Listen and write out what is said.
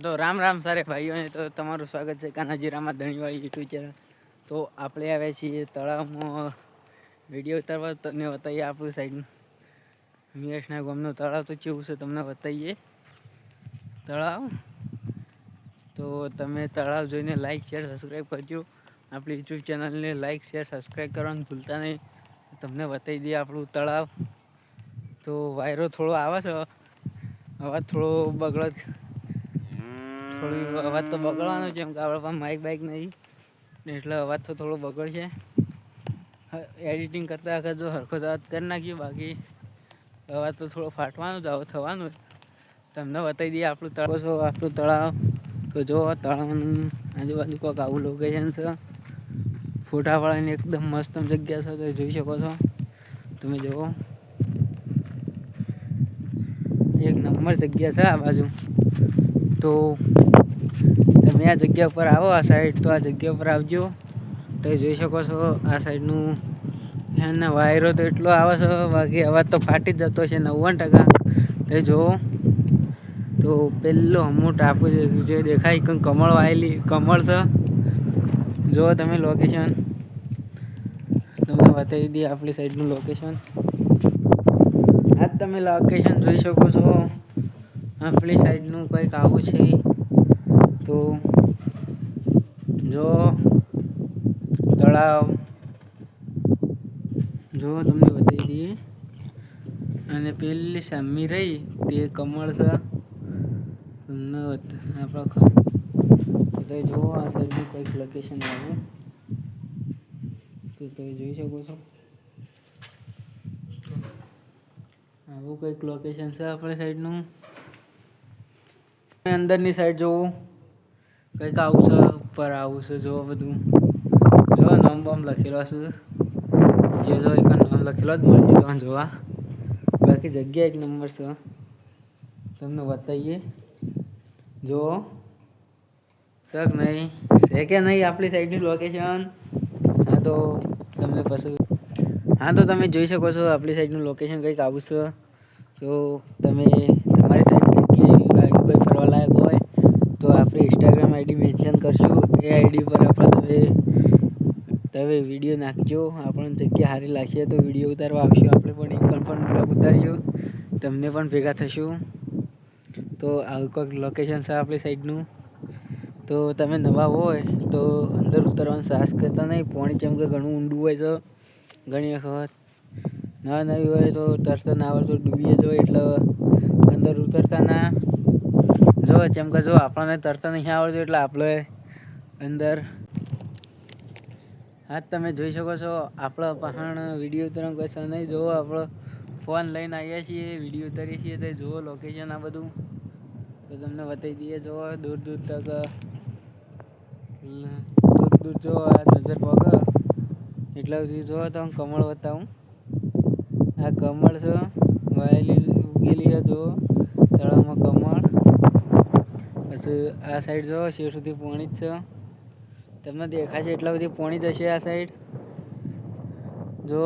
તો રામ રામ સારે ભાઈઓને તો તમારું સ્વાગત છે કાનાજી રામા ધણીવાળી યુટ્યુબ ચેનલ. તો આપણે આવ્યા છીએ તળાવમાં વિડીયો ઉતારવા. તમને બતાવીએ આપણું સાઈડ મિયાસના ગામનું તળાવ તો કેવું છે તમને બતાવીએ તળાવ. તો તમે તળાવ જોઈને લાઈક શેર સબસ્ક્રાઈબ કરજો. આપણી યુટ્યુબ ચેનલને લાઈક શેર સબસ્ક્રાઈબ કરવાનું ભૂલતા નહીં. તમને બતાવી દઈએ આપણું તળાવ. તો વાયરો થોડો આવે છે, અવાજ થોડો બગડે. થોડી અવાજ તો બગડવાનો છે કેમ કે આપણા પાસે માઇક બાઇક નહીં, એટલે અવાજ તો થોડો બગડશે. એડિટિંગ કરતા વખતે જો હરખો અવાજ કરી નાખ્યો, બાકી અવાજ તો થોડો ફાટવાનો જ આવો થવાનો જ. તમને બતાવી દઈએ આપણું તળાવ. તો જો તળાવની આજુબાજુ કોઈક આવું લોકેશન છે. ફોટા પાડવાની એકદમ મસ્ત જગ્યા છે, તો જોઈ શકો છો. તમે જુઓ એક નંબર જગ્યા છે આ બાજુ. તો તમે આ જગ્યા ઉપર આવો આ સાઈડ, તો આ જગ્યા ઉપર આવજો. તો જોઈ શકો છો આ સાઈડનું એને વાયરો તો એટલો આવે છે, બાકી અવાજ તો ફાટી જ જતો છે 90%. તો જુઓ તો પેલો હમો ટાપુ જે દેખાય કમળ વાયેલી કમળ છે. જુઓ તમે લોકેશન, તમને બતાવી દઈએ આપણી સાઈડનું લોકેશન. આ તમે લોકેશન જોઈ શકો છો. આપણી સાઈડનું કંઈક આવું છે. તો જો તળાવ જો તમને બતાવી દઈએ, અને પેલી સામી રહી તે કમળ છે. આપણે જુઓ આ સાઈડનું કંઈક લોકેશન આવું, તો તમે જોઈ શકો છો. આવું કંઈક લોકેશન છે આપણી સાઈડનું. અંદરની સાઈડ જોવું કંઈક આવું છે. ઉપર આવું છે, જો બધું જો નામ બામ લખેલો છે. જે જો એક નામ લખેલો જ મળશે તમને જોવા. બાકી જગ્યા એક નંબર છે, તમને બતાવીએ. જો શક નહીં છે કે નહીં આપણી સાઈડની લોકેશન. તો તમને પછી તો તમે જોઈ શકો છો આપણી સાઈડનું લોકેશન કંઈક આવું છે. તો તમે તમારી સાઈડ જગ્યાએ કોઈ ફરવાલાયક હોય તો આપણી ઇન્સ્ટાગ્રામ આઈડી મેન્શન કરશું. એ આઈડી પર તમે વિડીયો નાખજો. આપણને જગ્યા સારી લાગશે તો વિડીયો ઉતારવા આવશું. આપણે પણ એક પણ બ્લોગ ઉતારજો, તમને પણ ભેગા થશું. તો આવું કોઈક લોકેશન છે આપણી સાઈડનું. તો તમે નવા હોય તો અંદર ઉતરવાનું સાહસ કરતા નહીં. પાણી જેમ કે ઘણું ઊંડું હોય છે. ઘણી વખત નવી હોય તો તરતા ના આવડે તો ડૂબી જવાય, એટલે અંદર ઉતરતા ના. જો જેમ કે જો આપણને તરતા નહીં આવડતું એટલે આપણે અંદર તમે જોઈ શકો છો. આપણા પહાણ વિડીયો ઉતારવાનું કોઈ સર નહીં. જુઓ આપણો ફોન લઈને આવ્યા છીએ, વિડીયો ઉતારીએ છીએ. તો જુઓ લોકેશન આ બધું. તો તમને બતાવી દઈએ. જુઓ દૂર દૂર તક જો આ નજર પગે એટલા સુધી જો તો કમળ બતાવું. આ કમળ છે, વાયેલી ઉગેલી છે. જો તળાવમાં કમળ. પછી આ સાઈડ જો શેર સુધી પાણી જ છે. તમને દેખાશે એટલા બધી પાણી જશે આ સાઈડ. જો